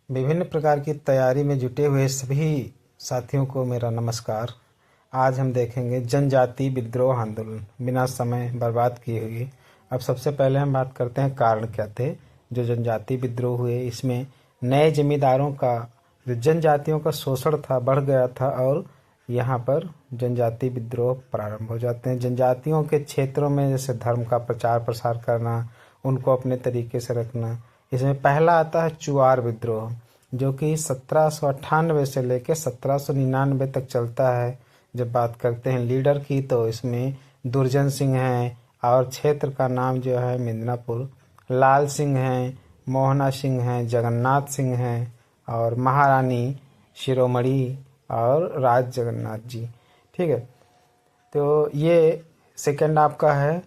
विभिन्न प्रकार की तैयारी में जुटे हुए सभी साथियों को मेरा नमस्कार। आज हम देखेंगे जनजाति विद्रोह आंदोलन बिना समय बर्बाद किए हुए। अब सबसे पहले हम बात करते हैं कारण क्या थे जो जनजाति विद्रोह हुए। इसमें नए जमींदारों का जो जनजातियों का शोषण था बढ़ गया था और यहाँ पर जनजाति विद्रोह प्रारंभ हो जाते हैं। जनजातियों के क्षेत्रों में जैसे धर्म का प्रचार प्रसार करना, उनको अपने तरीके से रखना। इसमें पहला आता है चुआर विद्रोह जो कि 1798 से लेकर 1799 तक चलता है। जब बात करते हैं लीडर की तो इसमें दुर्जन सिंह हैं और क्षेत्र का नाम जो है मिदनापुर, लाल सिंह हैं, मोहना सिंह हैं, जगन्नाथ सिंह हैं और महारानी शिरोमणि और राज जगन्नाथ जी। ठीक है, तो ये सेकंड आपका है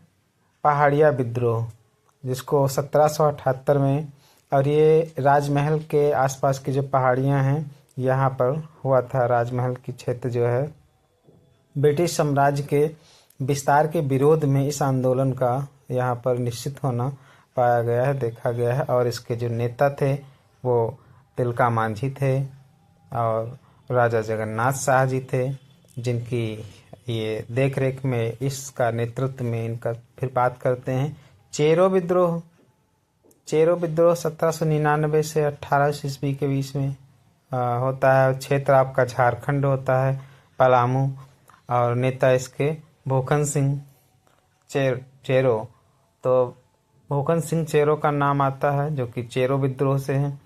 पहाड़िया विद्रोह जिसको 1778 में, और ये राजमहल के आसपास की जो पहाड़ियाँ हैं यहाँ पर हुआ था। राजमहल की क्षेत्र जो है ब्रिटिश साम्राज्य के विस्तार के विरोध में इस आंदोलन का यहाँ पर निश्चित होना पाया गया है, देखा गया है। और इसके जो नेता थे वो तिलका मांझी थे और राजा जगन्नाथ शाह जी थे, जिनकी ये देख रेख में इसका नेतृत्व में इनका फिर बात करते हैं चेरो विद्रोह। चेरो विद्रोह 1799 से 1800 ईस्वी के बीच में होता है। क्षेत्र आपका झारखंड होता है, पलामू, और नेता इसके भूखन सिंह चेरो। तो भूखन सिंह चेरो का नाम आता है जो कि चेरो विद्रोह से है।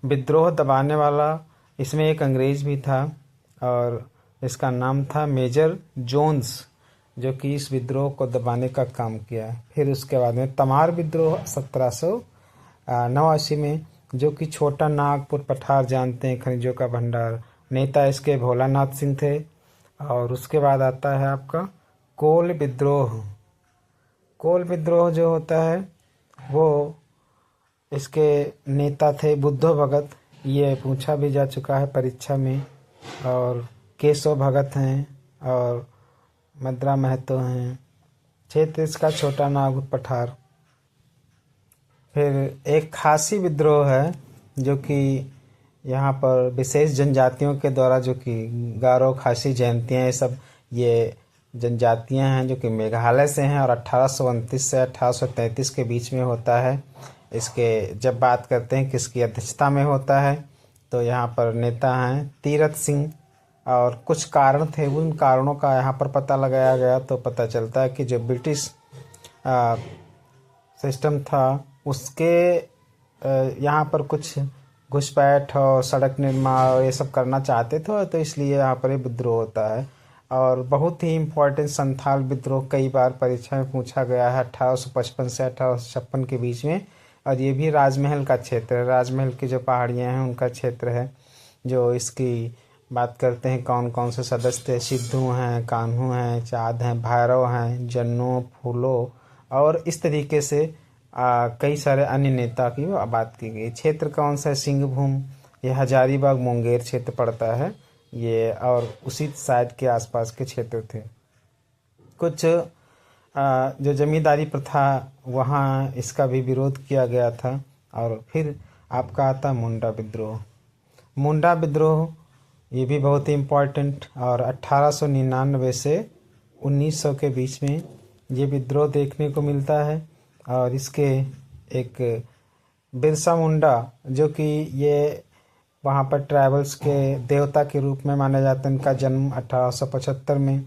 विद्रोह दबाने वाला इसमें एक अंग्रेज भी था और इसका नाम था मेजर जोन्स, जो कि इस विद्रोह को दबाने का काम किया। फिर उसके बाद में तमार विद्रोह 1789 में, जो कि छोटा नागपुर पठार जानते हैं, खनिजों का भंडार। नेता इसके भोलानाथ सिंह थे। और उसके बाद आता है आपका कोल विद्रोह। कोल विद्रोह जो होता है वो इसके नेता थे बुद्धो भगत, ये पूछा भी जा चुका है परीक्षा में, और केशव भगत हैं और मद्रा महतो हैं। क्षेत्र इसका छोटा नागपुर पठार। फिर एक खासी विद्रोह है जो कि यहाँ पर विशेष जनजातियों के द्वारा, जो कि गारो, खासी, जयंतियाँ, ये सब ये जनजातियाँ हैं जो कि मेघालय से हैं और 1829 से 1833 के बीच में होता है। इसके जब बात करते हैं किसकी अध्यक्षता में होता है तो यहाँ पर नेता हैं तीरथ सिंह, और कुछ कारण थे, उन कारणों का यहाँ पर पता लगाया गया तो पता चलता है कि जो ब्रिटिश सिस्टम था उसके यहाँ पर कुछ घुसपैठ और सड़क निर्माण और ये सब करना चाहते थे, तो इसलिए यहाँ पर ये विद्रोह होता है। और बहुत ही इम्पोर्टेंट संथाल विद्रोह कई बार परीक्षा में पूछा गया है 1855 से 1856 के बीच में, और ये भी राजमहल का क्षेत्र है। राजमहल की जो पहाड़ियाँ हैं उनका क्षेत्र है। जो इसकी बात करते हैं कौन कौन से सदस्य थे, सिद्धू हैं, कान्हू हैं, चाँद हैं, भैरव हैं, जन्नू, फूलो, और इस तरीके से कई सारे अन्य नेता की बात की गई। क्षेत्र कौन सा है, सिंहभूम, ये हजारीबाग मुंगेर क्षेत्र पड़ता है ये, और उसी साइड के आसपास के क्षेत्र थे। कुछ जो जमींदारी प्रथा वहाँ इसका भी विरोध किया गया था। और फिर आपका आता मुंडा विद्रोह। मुंडा विद्रोह ये भी बहुत ही इम्पोर्टेंट, और 1899 से 1900 के बीच में ये विद्रोह देखने को मिलता है। और इसके एक बिरसा मुंडा जो कि ये वहाँ पर ट्राइबल्स के देवता के रूप में माना जाता है। इनका जन्म 1875 में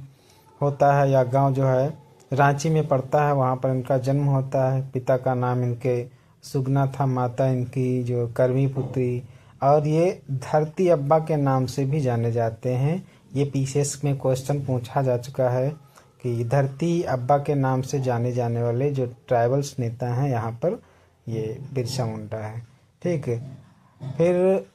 होता है। यह गांव जो है रांची में पड़ता है, वहाँ पर इनका जन्म होता है। पिता का नाम इनके सुगना था, माता इनकी जो करवी पुत्री, और ये धरती अब्बा के नाम से भी जाने जाते हैं। ये पीसीएस में क्वेश्चन पूछा जा चुका है कि धरती अब्बा के नाम से जाने जाने वाले जो ट्राइबल्स नेता हैं यहाँ पर ये बिरसा मुंडा है। ठीक है, फिर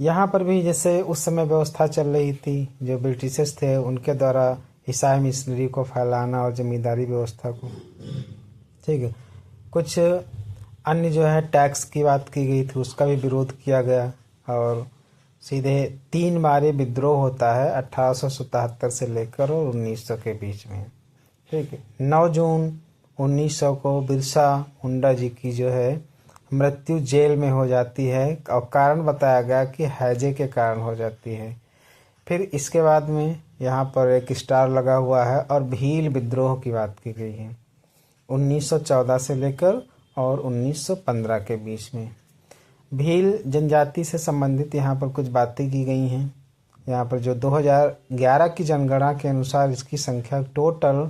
यहाँ पर भी जैसे उस समय व्यवस्था चल रही थी, जो ब्रिटिशर्स थे उनके द्वारा ईसाई मिशनरी को फैलाना और जमींदारी व्यवस्था को। ठीक है, कुछ अन्य जो है टैक्स की बात की गई थी, उसका भी विरोध किया गया। और सीधे 3 बार ये विद्रोह होता है 1877 से लेकर और 1900 के बीच में। ठीक है, 9 जून 1900 को बिरसा मुंडा जी की जो है मृत्यु जेल में हो जाती है और कारण बताया गया कि हैजे के कारण हो जाती है। फिर इसके बाद में यहाँ पर एक स्टार लगा हुआ है और भील विद्रोह की बात की गई है 1914 से लेकर और 1915 के बीच में। भील जनजाति से संबंधित यहाँ पर कुछ बातें की गई हैं। यहाँ पर जो 2011 की जनगणना के अनुसार इसकी संख्या टोटल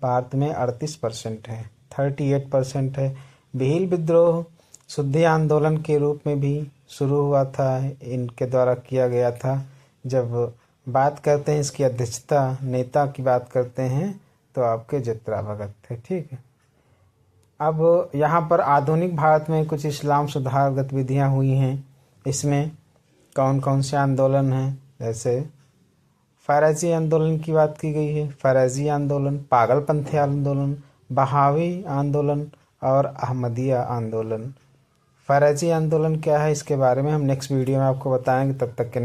भारत में 38% है, 38% है। भील विद्रोह शुद्धि आंदोलन के रूप में भी शुरू हुआ था, इनके द्वारा किया गया था। जब बात करते हैं इसकी अध्यक्षता नेता की बात करते हैं तो आपके चित्रा भगत थे। ठीक है। अब यहाँ पर आधुनिक भारत में कुछ इस्लाम सुधार गतिविधियाँ हुई हैं। इसमें कौन कौन से आंदोलन हैं, जैसे फ़ैज़ी आंदोलन की बात की गई है, फ़ैज़ी आंदोलन, पागलपंथी आंदोलन, बहावी आंदोलन और अहमदिया आंदोलन। फ़ैज़ी आंदोलन क्या है इसके बारे में हम नेक्स्ट वीडियो में आपको बताएंगे। तब तक के